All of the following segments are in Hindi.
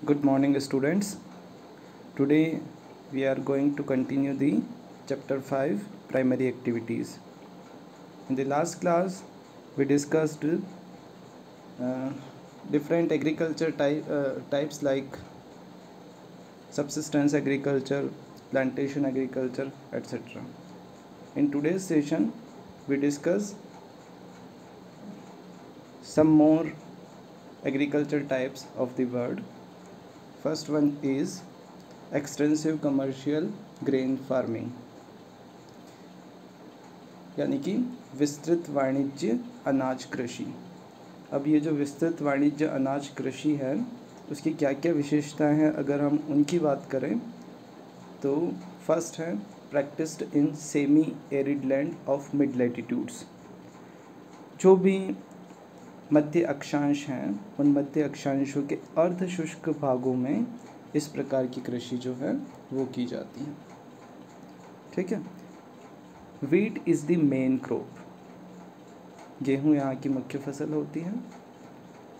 Good morning, students. Today we are going to continue the chapter 5 primary activities. In the last class, we discussed different agriculture types like subsistence agriculture, plantation agriculture, etc. In today's session, we discuss some more agriculture types of the world. First one is extensive commercial grain farming, यानी कि विस्तृत वाणिज्य अनाज कृषि। अब ये जो विस्तृत वाणिज्य अनाज कृषि है उसकी क्या क्या विशेषताएं हैं, अगर हम उनकी बात करें तो फर्स्ट है practised in semi arid land of mid latitudes. जो भी मध्य अक्षांश हैं उन मध्य अक्षांशों के अर्ध शुष्क भागों में इस प्रकार की कृषि जो है वो की जाती है। ठीक है। Wheat is the main crop, गेहूं यहाँ की मुख्य फसल होती है।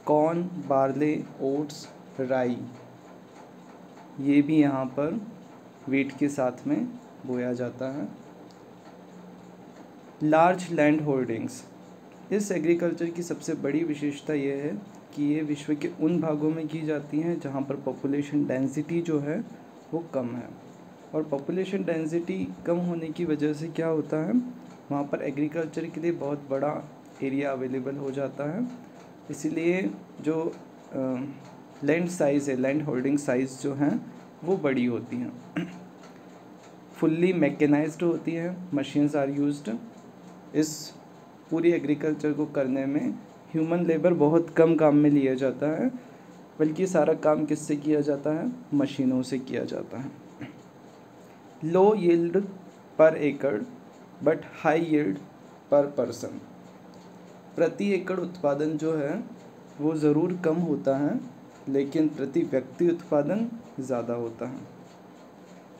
कॉर्न, बार्ले, ओट्स, राई ये भी यहाँ पर वीट के साथ में बोया जाता है। लार्ज लैंड होल्डिंग्स, इस एग्रीकल्चर की सबसे बड़ी विशेषता ये है कि ये विश्व के उन भागों में की जाती हैं जहाँ पर पॉपुलेशन डेंसिटी जो है वो कम है, और पॉपुलेशन डेंसिटी कम होने की वजह से क्या होता है, वहाँ पर एग्रीकल्चर के लिए बहुत बड़ा एरिया अवेलेबल हो जाता है। इसीलिए जो लैंड साइज़ है, लैंड होल्डिंग साइज़ जो हैं वो बड़ी होती हैं। फुल्ली मैकेनाइज्ड होती है, मशीन्स आर यूज्ड। इस पूरी एग्रीकल्चर को करने में ह्यूमन लेबर बहुत कम काम में लिया जाता है, बल्कि सारा काम किससे किया जाता है, मशीनों से किया जाता है। लो यील्ड पर एकड़ बट हाई यील्ड पर पर्सन, प्रति एकड़ उत्पादन जो है वो ज़रूर कम होता है लेकिन प्रति व्यक्ति उत्पादन ज़्यादा होता है।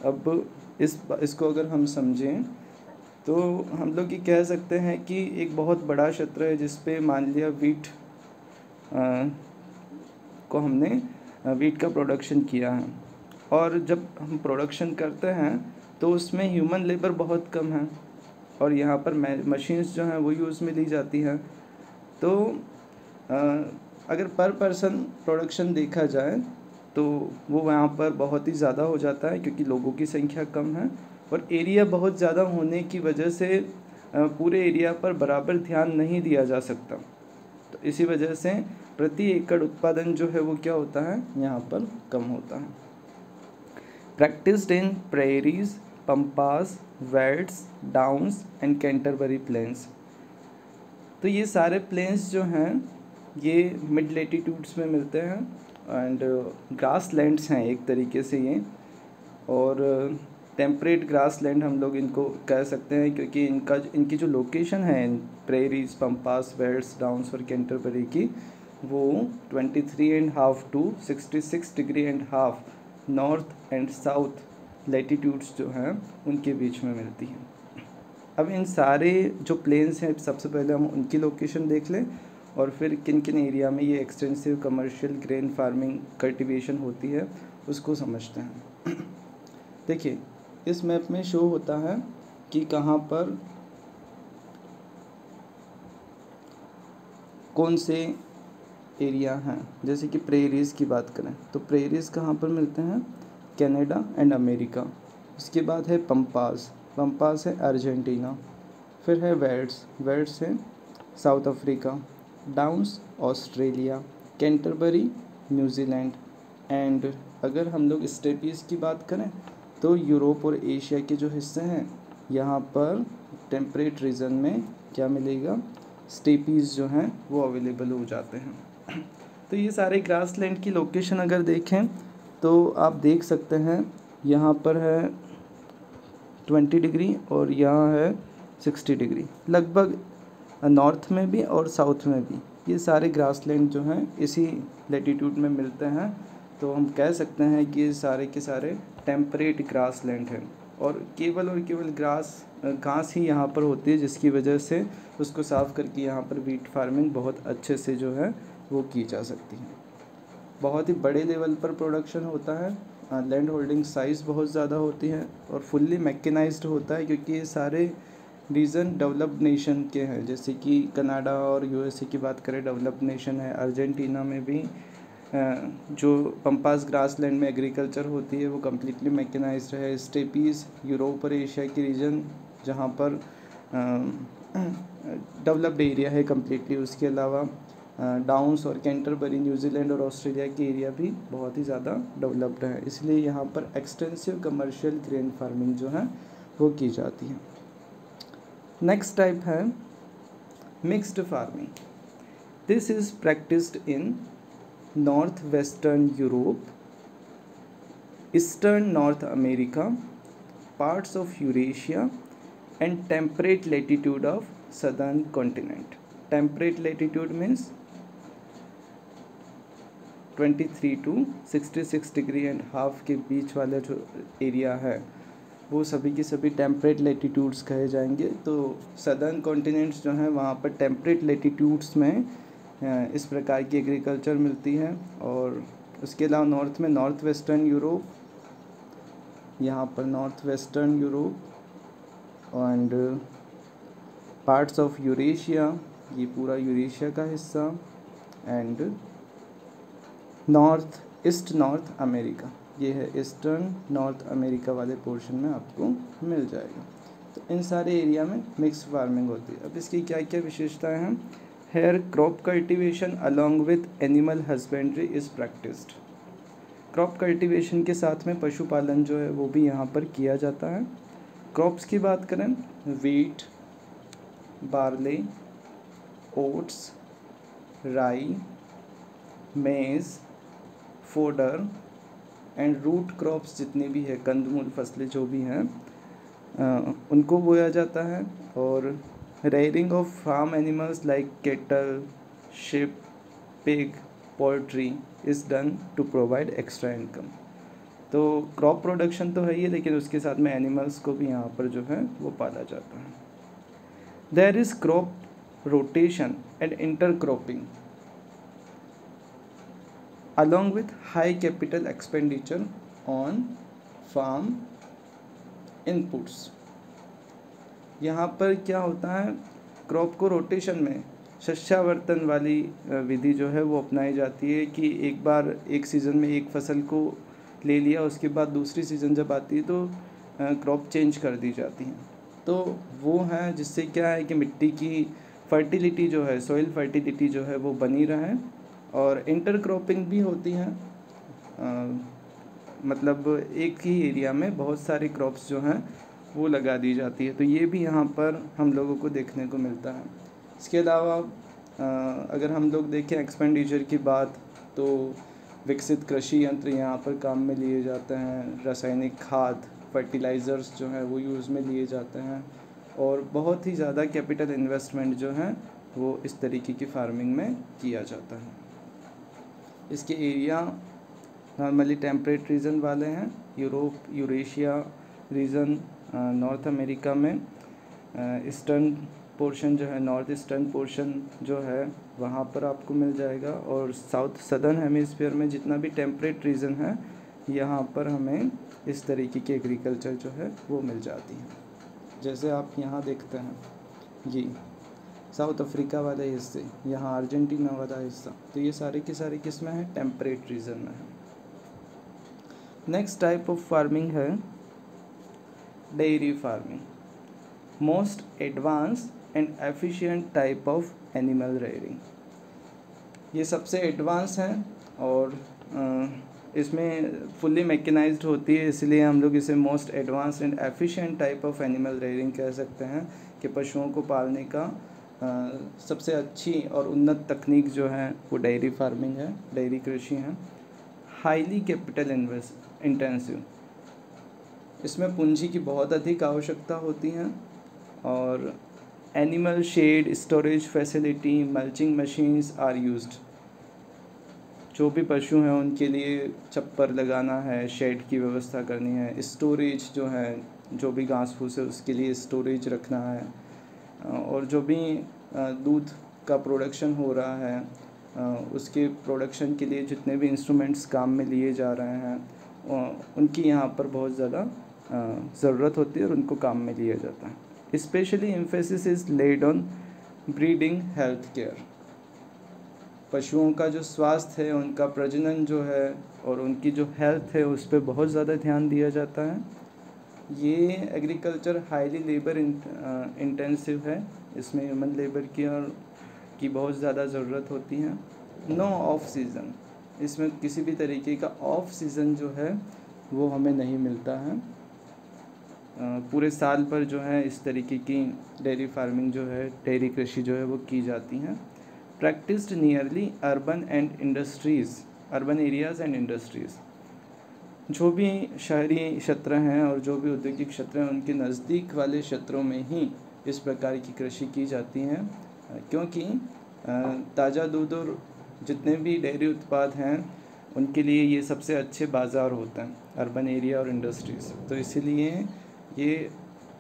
अब इसको अगर हम समझें तो हम लोग ये कह सकते हैं कि एक बहुत बड़ा क्षेत्र है जिस पे मान लिया वीट को हमने वीट का प्रोडक्शन किया है, और जब हम प्रोडक्शन करते हैं तो उसमें ह्यूमन लेबर बहुत कम है और यहाँ पर मशीन्स जो हैं वो यूज़ में ली जाती हैं। तो अगर पर पर्सन प्रोडक्शन देखा जाए तो वो वहाँ पर बहुत ही ज़्यादा हो जाता है, क्योंकि लोगों की संख्या कम है और एरिया बहुत ज़्यादा होने की वजह से पूरे एरिया पर बराबर ध्यान नहीं दिया जा सकता। तो इसी वजह से प्रति एकड़ उत्पादन जो है वो क्या होता है, यहाँ पर कम होता है। Practised in prairies, pampas, veldts, downs and Canterbury plains, तो ये सारे प्लेन्स जो हैं ये मिड लेटीट्यूड्स में मिलते हैं एंड ग्रास लैंड्स हैं एक तरीके से ये, और टेम्परेट ग्रास लैंड हम लोग इनको कह सकते हैं, क्योंकि इनकी जो लोकेशन है प्रेरीज, पम्पास, वेल्ड्स, डाउन्स और कैंटरबरी की, वो 23.5 to 66.5 degree north and south latitudes जो हैं उनके बीच में मिलती हैं। अब इन सारे जो प्लेन्स हैं सबसे पहले हम उनकी लोकेशन देख लें और फिर किन किन एरिया में ये extensive commercial grain farming cultivation होती है उसको समझते हैं। देखिए इस मैप में शो होता है कि कहाँ पर कौन से एरिया हैं। जैसे कि प्रेरीज की बात करें तो प्रेरीज कहाँ पर मिलते हैं, कनाडा एंड अमेरिका। उसके बाद है पम्पास, पम्पास है अर्जेंटीना। फिर है वेल्ड्स है south Africa. Downs Australia. Canterbury New Zealand. And अगर हम लोग स्टेपीज़ की बात करें तो यूरोप और एशिया के जो हिस्से हैं यहाँ पर टेम्परेट रीजन में क्या मिलेगा, स्टेपीज़ जो हैं वो अवेलेबल हो जाते हैं। तो ये सारे ग्रास लैंड की लोकेशन अगर देखें तो आप देख सकते हैं यहाँ पर है 20 डिग्री और यहाँ है 60 डिग्री, लगभग नॉर्थ में भी और साउथ में भी ये सारे ग्रास लैंड जो हैं इसी लैटिट्यूड में मिलते हैं। तो हम कह सकते हैं कि ये सारे के सारे टेम्परेट ग्रास लैंड हैं और केवल घास ही यहाँ पर होती है, जिसकी वजह से उसको साफ़ करके यहाँ पर वीट फार्मिंग बहुत अच्छे से जो है वो की जा सकती है। बहुत ही बड़े लेवल पर प्रोडक्शन होता है, लैंड होल्डिंग साइज़ बहुत ज़्यादा होती है और फुल्ली मैकेनाइज्ड होता है, क्योंकि ये सारे रीजन डेवलप्ड नेशन के हैं। जैसे कि कनाडा और यूएसए की बात करें, डेवलप्ड नेशन है। अर्जेंटीना में भी जो पम्पास ग्रासलैंड में एग्रीकल्चर होती है वो कम्प्लीटली मैकेनाइज्ड है। स्टेपीज़ यूरोप और एशिया की रीजन जहाँ पर डेवलप्ड एरिया है कम्प्लीटली। उसके अलावा डाउन्स और कैंटरबरी न्यूजीलैंड और ऑस्ट्रेलिया के एरिया भी बहुत ही ज़्यादा डेवलप्ड है, इसलिए यहाँ पर एक्सटेंसिव कमर्शियल ग्रेन फार्मिंग जो है वो की जाती है। नेक्स्ट टाइप है mixed farming. This is practised in north western Europe, eastern north America, parts of Eurasia and temperate latitude of southern continent. Temperate latitude means 23 to 66 degree and half के बीच वाला जो एरिया है वो सभी की सभी टेम्परेट लैटिट्यूड्स कहे जाएंगे। तो सदर्न कॉन्टिनेंट्स जो हैं वहाँ पर टेम्परेट लैटिट्यूड्स में इस प्रकार की एग्रीकल्चर मिलती है। और उसके अलावा नॉर्थ में नॉर्थ वेस्टर्न यूरोप, यहाँ पर north western Europe and parts of Eurasia, ये पूरा यूरेशिया का हिस्सा, and north east north America, ये है ईस्टर्न नॉर्थ अमेरिका वाले पोर्शन में आपको मिल जाएगा। तो इन सारे एरिया में मिक्स फार्मिंग होती है। अब इसकी क्या क्या विशेषताएं हैं? Here crop cultivation along with animal husbandry is practised. Crop cultivation के साथ में पशुपालन जो है वो भी यहाँ पर किया जाता है। क्रॉप्स की बात करें, वीट, बार्ले, ओट्स, राई, मेज़, फोडर एंड रूट क्रॉप्स जितनी भी है, कंदमूल फसलें जो भी हैं उनको बोया जाता है। और rearing of farm animals like cattle, sheep, pig, poultry is done to provide extra income. तो क्रॉप प्रोडक्शन तो है ही, लेकिन उसके साथ में एनिमल्स को भी यहाँ पर जो है वो पाला जाता है। There is crop rotation and intercropping along with high capital expenditure on farm inputs। यहाँ पर क्या होता है, क्रॉप को रोटेशन में शस्यावर्तन वाली विधि जो है वो अपनाई जाती है कि एक बार एक सीज़न में एक फसल को ले लिया, उसके बाद दूसरी सीज़न जब आती है तो क्रॉप चेंज कर दी जाती है। तो वो है जिससे क्या है कि मिट्टी की फर्टिलिटी जो है, सॉइल फर्टिलिटी जो है वो बनी रहे। और इंटरक्रॉपिंग भी होती है, मतलब एक ही एरिया में बहुत सारी क्रॉप्स जो हैं वो लगा दी जाती है। तो ये भी यहाँ पर हम लोगों को देखने को मिलता है। इसके अलावा अगर हम लोग देखें एक्सपेंडिचर की बात, तो विकसित कृषि यंत्र यहाँ पर काम में लिए जाते हैं, रासायनिक खाद, फर्टिलाइज़र्स जो हैं वो यूज़ में लिए जाते हैं, और बहुत ही ज़्यादा कैपिटल इन्वेस्टमेंट जो है वो इस तरीके की फार्मिंग में किया जाता है। इसके एरिया नॉर्मली टेम्परेट रीजन वाले हैं, Europe, Eurasia region, North America में ईस्टर्न पोर्शन जो है, नॉर्थ ईस्टर्न पोर्शन जो है वहाँ पर आपको मिल जाएगा। और साउथ सदर्न हेमिस्फीयर में जितना भी टेम्परेट रीजन है यहाँ पर हमें इस तरीके की एग्रीकल्चर जो है वो मिल जाती है। जैसे आप यहाँ देखते हैं, ये साउथ अफ्रीका वाले हिस्से, यहाँ अर्जेंटीना वाला हिस्सा, तो ये सारे के सारे किस में है? टेम्परेट रीजन में है। नेक्स्ट टाइप ऑफ फार्मिंग है dairy farming, most advance and efficient type of animal rearing. ये सबसे एडवांस है और इसमें फुल्ली मैकेनाइज्ड होती है, इसलिए हम लोग इसे most advance and efficient type of animal rearing कह सकते हैं कि पशुओं को पालने का सबसे अच्छी और उन्नत तकनीक जो है वो डेयरी फार्मिंग है, डेयरी कृषि है। हाईली कैपिटल इंटेंसिव, इसमें पूंजी की बहुत अधिक आवश्यकता होती है। और animal shed, storage facility, mulching machines are used. जो भी पशु हैं उनके लिए छप्पर लगाना है, शेड की व्यवस्था करनी है, स्टोरेज जो है, जो भी घास फूस है उसके लिए स्टोरेज रखना है, और जो भी दूध का प्रोडक्शन हो रहा है उसके प्रोडक्शन के लिए जितने भी इंस्ट्रूमेंट्स काम में लिए जा रहे हैं उनकी यहाँ पर बहुत ज़्यादा ज़रूरत होती है और उनको काम में लिया जाता है। Specially emphasis is laid on breeding health care. पशुओं का जो स्वास्थ्य है, उनका प्रजनन जो है और उनकी जो हेल्थ है उस पर बहुत ज़्यादा ध्यान दिया जाता है। ये एग्रीकल्चर हाईली लेबर इंटेंसिव है, इसमें ह्यूमन लेबर की बहुत ज़्यादा ज़रूरत होती है। नो ऑफ सीज़न, इसमें किसी भी तरीके का ऑफ सीज़न जो है वो हमें नहीं मिलता है। पूरे साल भर जो है इस तरीके की डेयरी फार्मिंग जो है, डेयरी कृषि जो है वो की जाती है। Practised nearly urban areas and industries. जो भी शहरी क्षेत्र हैं और जो भी औद्योगिक क्षेत्र हैं उनके नज़दीक वाले क्षेत्रों में ही इस प्रकार की कृषि की जाती है, क्योंकि ताज़ा दूध और जितने भी डेयरी उत्पाद हैं उनके लिए ये सबसे अच्छे बाज़ार होते हैं, अर्बन एरिया और इंडस्ट्रीज़। तो इसीलिए ये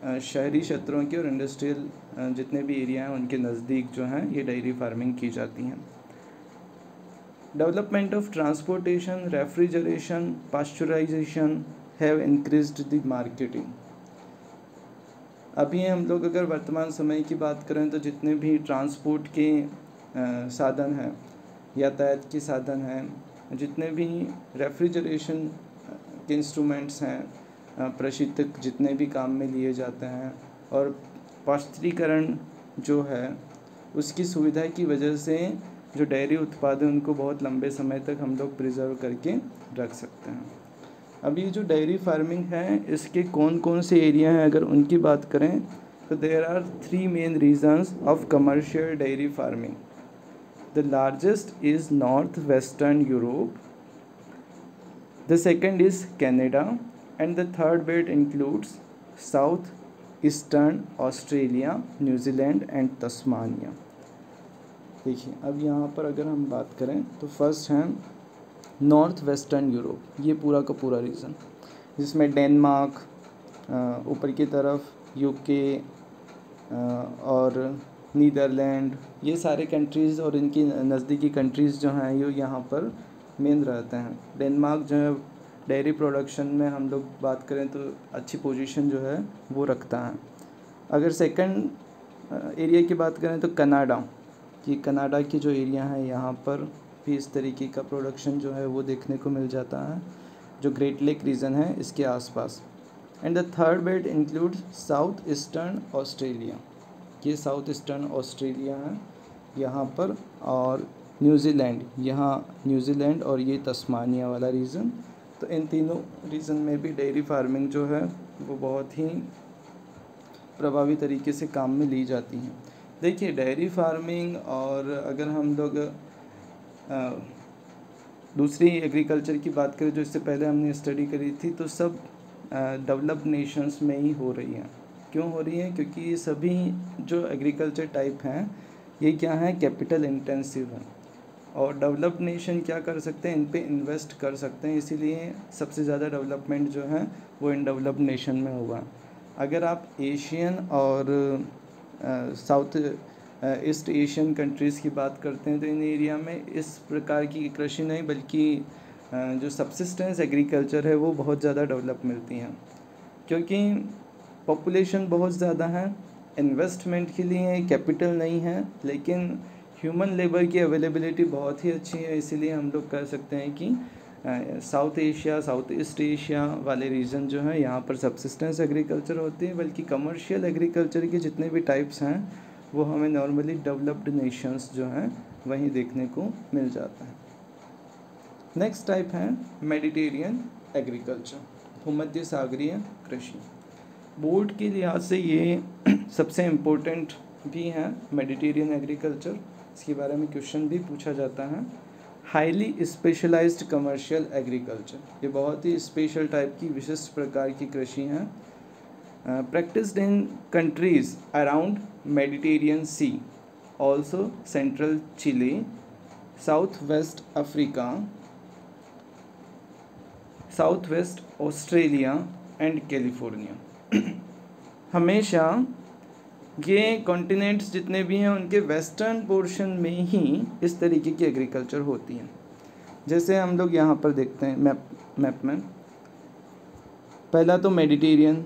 शहरी क्षेत्रों के और इंडस्ट्रियल जितने भी एरिया हैं उनके नज़दीक जो हैं ये डेयरी फार्मिंग की जाती हैं। Development of transportation, refrigeration, pasteurisation have increased the marketing. अभी हम लोग अगर वर्तमान समय की बात करें तो जितने भी ट्रांसपोर्ट के साधन हैं, यातायात के साधन हैं, जितने भी रेफ्रिजरेशन के इंस्ट्रूमेंट्स हैं, प्रशीतक जितने भी काम में लिए जाते हैं और पाश्चरीकरण जो है उसकी सुविधा की वजह से जो डेयरी उत्पाद हैं उनको बहुत लंबे समय तक हम लोग प्रिजर्व करके रख सकते हैं। अब ये जो डेयरी फार्मिंग है इसके कौन कौन से एरिया हैं अगर उनकी बात करें तो there are 3 main reasons of commercial dairy farming. The largest is north western Europe, the second is Canada and the third belt includes South Eastern Australia, New Zealand and Tasmania. देखिए अब यहाँ पर अगर हम बात करें तो फर्स्ट है नॉर्थ वेस्टर्न यूरोप, ये पूरा का पूरा रीजन जिसमें डेनमार्क, ऊपर की तरफ यूके और नीदरलैंड, ये सारे कंट्रीज़ और इनकी नज़दीकी कंट्रीज़ जो हैं ये यहाँ पर मेन रहते हैं। डेनमार्क जो है डेयरी प्रोडक्शन में हम लोग बात करें तो अच्छी पोजीशन जो है वो रखता है। अगर सेकंड एरिया की बात करें तो कनाडा की जो एरिया है यहाँ पर भी इस तरीके का प्रोडक्शन जो है वो देखने को मिल जाता है, जो ग्रेट लेक रीजन है इसके आसपास। And the third belt includes south eastern Australia, ये साउथ ईस्टर्न ऑस्ट्रेलिया है यहाँ पर, और न्यूजीलैंड, यहाँ न्यूजीलैंड और ये तस्मानिया वाला रीजन। तो इन तीनों रीजन में भी डेयरी फार्मिंग जो है वो बहुत ही प्रभावी तरीके से काम में ली जाती हैं। देखिए डेयरी फार्मिंग और अगर हम लोग दूसरी एग्रीकल्चर की बात करें जो इससे पहले हमने स्टडी करी थी तो सब डेवलप्ड नेशंस में ही हो रही हैं। क्यों हो रही हैं? क्योंकि ये सभी जो एग्रीकल्चर टाइप हैं ये क्या हैं, कैपिटल इंटेंसिव हैं और डेवलप्ड नेशन क्या कर सकते हैं, इन पे इन्वेस्ट कर सकते हैं, इसीलिए सबसे ज़्यादा डेवलपमेंट जो है वो इन डेवलप्ड नेशन में हुआ है। अगर आप एशियन और साउथ ईस्ट एशियन कंट्रीज़ की बात करते हैं तो इन एरिया में इस प्रकार की कृषि नहीं बल्कि जो सब्सिस्टेंस एग्रीकल्चर है वो बहुत ज़्यादा डेवलप मिलती हैं, क्योंकि पॉपुलेशन बहुत ज़्यादा है, इन्वेस्टमेंट के लिए कैपिटल नहीं है, लेकिन ह्यूमन लेबर की अवेलेबिलिटी बहुत ही अच्छी है। इसीलिए हम लोग कह सकते हैं कि south Asia, south east Asia वाले रीजन जो है यहाँ पर सब्सिस्टेंस एग्रीकल्चर होती है, बल्कि कमर्शियल एग्रीकल्चर के जितने भी टाइप्स हैं वो हमें नॉर्मली डेवलप्ड नेशंस जो हैं वहीं देखने को मिल जाता है। नेक्स्ट टाइप है मेडिटेरियन एग्रीकल्चर, भूमध्य सागरीय कृषि। बोर्ड के लिहाज से ये सबसे इम्पोर्टेंट भी है मेडिटेरियन एग्रीकल्चर, इसके बारे में क्वेश्चन भी पूछा जाता है। हाईली स्पेशलाइज्ड कमर्शियल एग्रीकल्चर, ये बहुत ही स्पेशल टाइप की विशिष्ट प्रकार की कृषि है। Practised in countries around Mediterranean sea, also central Chile, south west Africa, south west Australia and California. हमेशा ये कॉन्टिनेंट्स जितने भी हैं उनके वेस्टर्न पोर्शन में ही इस तरीके की एग्रीकल्चर होती है। जैसे हम लोग यहाँ पर देखते हैं मैप में, पहला तो मेडिटेरियन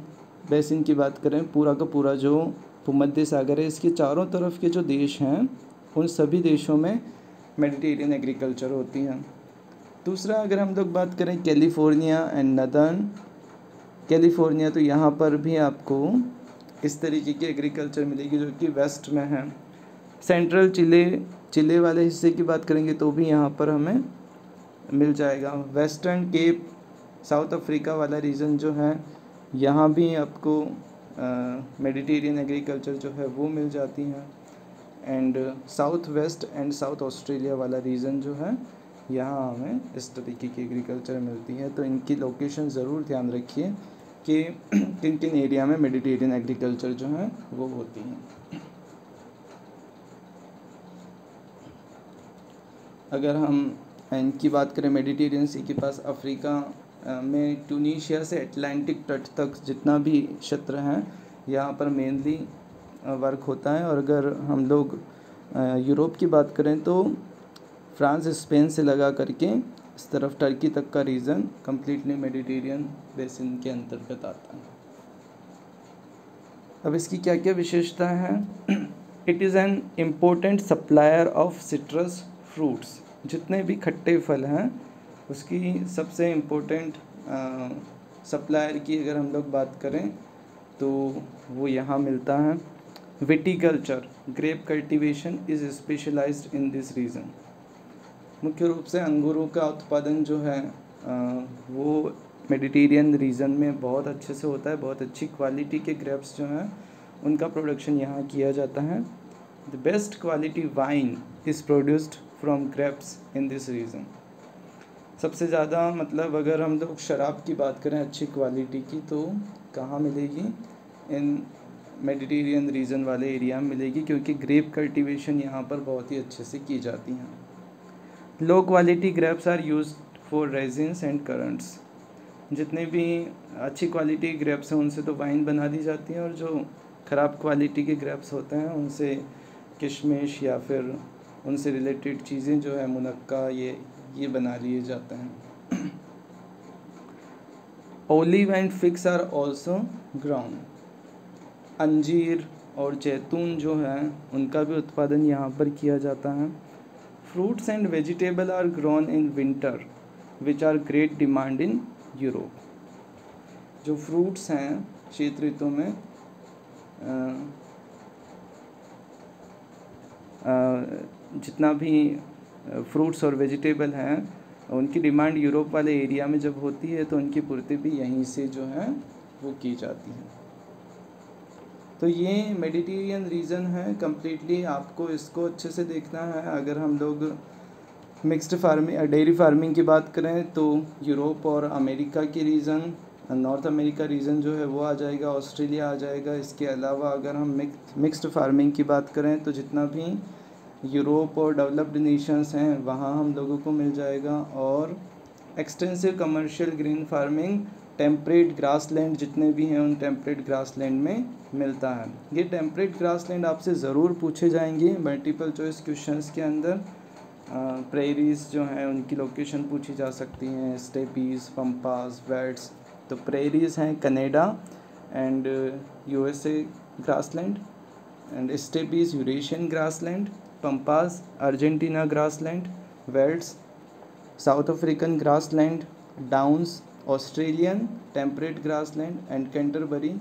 बेसिन की बात करें, पूरा का पूरा जो भूमध्य सागर है इसके चारों तरफ के जो देश हैं उन सभी देशों में मेडिटेरियन एग्रीकल्चर होती है। दूसरा अगर हम लोग बात करें कैलिफोर्निया एंड नदर्न कैलिफोर्निया, तो यहाँ पर भी आपको इस तरीके की एग्रीकल्चर मिलेगी जो कि वेस्ट में है। सेंट्रल चिले वाले हिस्से की बात करेंगे तो भी यहाँ पर हमें मिल जाएगा। वेस्टर्न केप साउथ अफ्रीका वाला रीजन जो है यहाँ भी आपको मेडिटेरियन एग्रीकल्चर जो है वो मिल जाती हैं। And south west and south Australia वाला रीजन जो है यहाँ हमें इस तरीके की एग्रीकल्चर मिलती है। तो इनकी लोकेशन ज़रूर ध्यान रखिए कि किन किन एरिया में मेडिटेरियन एग्रीकल्चर जो है वो होती हैं। अगर हम इनकी बात करें मेडिटेरियन सी के पास अफ्रीका में ट्यूनीशिया से अटलांटिक तट तक जितना भी क्षेत्र हैं यहाँ पर मेनली वर्क होता है। और अगर हम लोग यूरोप की बात करें तो फ्रांस स्पेन से लगा करके इस तरफ टर्की तक का रीजन कम्प्लीटली मेडिटेरियन बेसिन के अंतर्गत आता है। अब इसकी क्या क्या विशेषता है? It is an important supplier of citrus fruits, जितने भी खट्टे फल हैं उसकी सबसे इम्पोर्टेंट सप्लायर की अगर हम लोग बात करें तो वो यहाँ मिलता है। Viticulture grape cultivation is specialised in this region. मुख्य रूप से अंगूरों का उत्पादन जो है वो मेडिटेरियन रीजन में बहुत अच्छे से होता है। बहुत अच्छी क्वालिटी के ग्रेप्स जो हैं उनका प्रोडक्शन यहाँ किया जाता है। The best quality wine is produced from grapes in this region. सबसे ज़्यादा मतलब अगर हम लोग शराब की बात करें अच्छी क्वालिटी की तो कहाँ मिलेगी? इन मेडिटेरियन रीजन वाले एरिया में मिलेगी, क्योंकि ग्रेप कल्टीवेशन यहाँ पर बहुत ही अच्छे से की जाती हैं। Low quality grapes are used for raisins and currants. जितने भी अच्छी क्वालिटी ग्रेप्स हैं उनसे तो वाइन बना दी जाती है, और जो ख़राब क्वालिटी के ग्रेप्स होते हैं उनसे किशमिश या फिर उनसे रिलेटेड चीज़ें जो है मुनक्का ये बना लिए जाते हैं। Olive and figs are also grown. अंजीर और जैतून जो है उनका भी उत्पादन यहाँ पर किया जाता है। Fruits and vegetable are grown in winter which are great demand in Europe. जो फ्रूट्स हैं शीत ऋतु में जितना भी फ्रूट्स और वेजिटेबल हैं उनकी डिमांड यूरोप वाले एरिया में जब होती है तो उनकी पूर्ति भी यहीं से जो है वो की जाती है। तो ये मेडिटेरियन रीजन है कम्प्लीटली, आपको इसको अच्छे से देखना है। अगर हम लोग मिक्स्ड फार्मिंग डेयरी फार्मिंग की बात करें तो यूरोप और अमेरिका की रीजन, नॉर्थ अमेरिका रीजन जो है वो आ जाएगा, ऑस्ट्रेलिया आ जाएगा। इसके अलावा अगर हम मिक्स्ड फार्मिंग की बात करें तो जितना भी यूरोप और डेवलप्ड नेशंस हैं वहाँ हम लोगों को मिल जाएगा। और extensive commercial green farming temperate grassland जितने भी हैं उन टेम्परेट ग्रासलैंड में मिलता है। ये टेम्परेट ग्रासलैंड आपसे ज़रूर पूछे जाएंगे मल्टीपल चॉइस क्वेश्चंस के अंदर। प्रेरीज जो हैं उनकी लोकेशन पूछी जा सकती हैं, स्टेपीज, पम्पास, वेल्ट्स। तो प्रेरीज हैं Canada and USA grassland, and steppes Eurasian grassland, pampas Argentina grassland, veldts South African grassland, downs Australian temperate grassland and Canterbury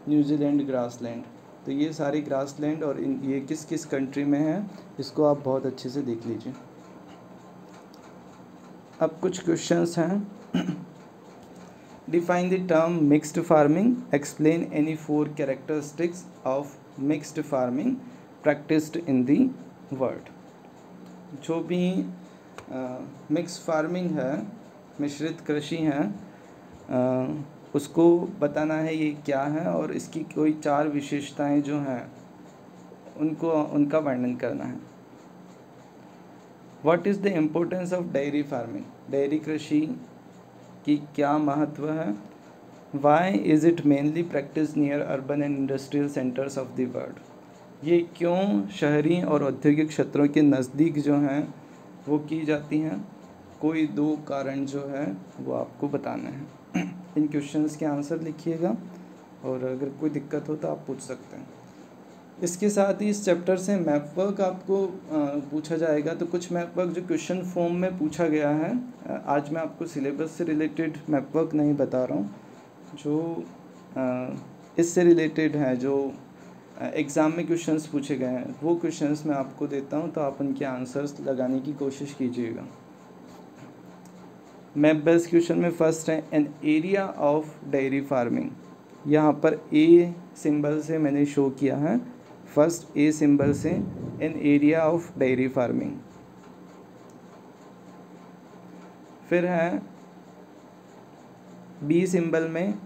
New Zealand grassland. तो ये सारे ग्रासलैंड और ये किस किस कंट्री में है इसको आप बहुत अच्छे से देख लीजिए। अब कुछ क्वेश्चंस हैं। Define the term mixed farming, explain any 4 characteristics of mixed farming practised in the world. जो भी मिक्स फार्मिंग है, मिश्रित कृषि है, उसको बताना है ये क्या है और इसकी कोई 4 विशेषताएं जो हैं उनका वर्णन करना है। What is the importance of dairy farming, dairy कृषि की क्या महत्व है। Why is it mainly practice near urban and industrial centres of the world, ये क्यों शहरी और औद्योगिक क्षेत्रों के नज़दीक जो हैं वो की जाती हैं? कोई 2 कारण जो है वो आपको बताने हैं। इन क्वेश्चंस के आंसर लिखिएगा और अगर कोई दिक्कत हो तो आप पूछ सकते हैं। इसके साथ ही इस चैप्टर से मैप वर्क आपको पूछा जाएगा। तो कुछ मैप वर्क जो क्वेश्चन फॉर्म में पूछा गया है, आज मैं आपको सिलेबस से रिलेटेड मैप वर्क नहीं बता रहा हूँ, जो इससे रिलेटेड है, जो एग्ज़ाम में क्वेश्चंस पूछे गए हैं वो क्वेश्चंस मैं आपको देता हूँ, तो आप उनके आंसर्स लगाने की कोशिश कीजिएगा। मैप बेस्ड क्वेश्चन में फर्स्ट है N area of dairy farming. यहाँ पर ए सिंबल से मैंने शो किया है, फर्स्ट ए सिंबल से N area of dairy farming. फिर है बी सिंबल में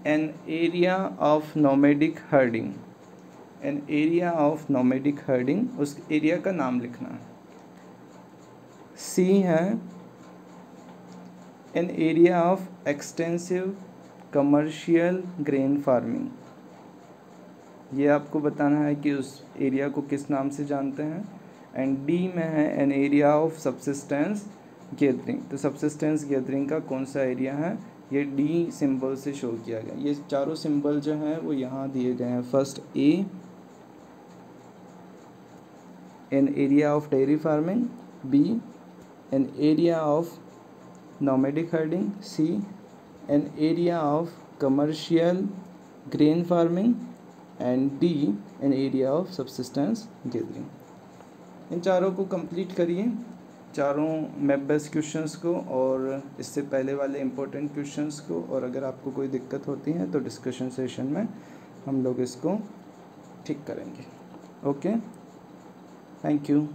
N area of nomadic herding. N area of nomadic herding, उस एरिया का नाम लिखना है। सी है N area of extensive commercial grain farming. ये आपको बताना है कि उस एरिया को किस नाम से जानते हैं। एंड डी में है N area of subsistence gathering. तो सब्सिस्टेंस गैदरिंग का कौन सा एरिया है, ये डी सिंबल से शो किया गया। ये चारों सिंबल जो हैं वो यहाँ दिए गए हैं। First A an area of dairy farming, B an area of nomadic herding, C an area of commercial grain farming and D an area of subsistence gathering। इन चारों को कंप्लीट करिए, चारों मैप बेस्ड क्वेश्चंस को और इससे पहले वाले इम्पोर्टेंट क्वेश्चंस को। और अगर आपको कोई दिक्कत होती है तो डिस्कशन सेशन में हम लोग इसको ठीक करेंगे। Okay, thank you.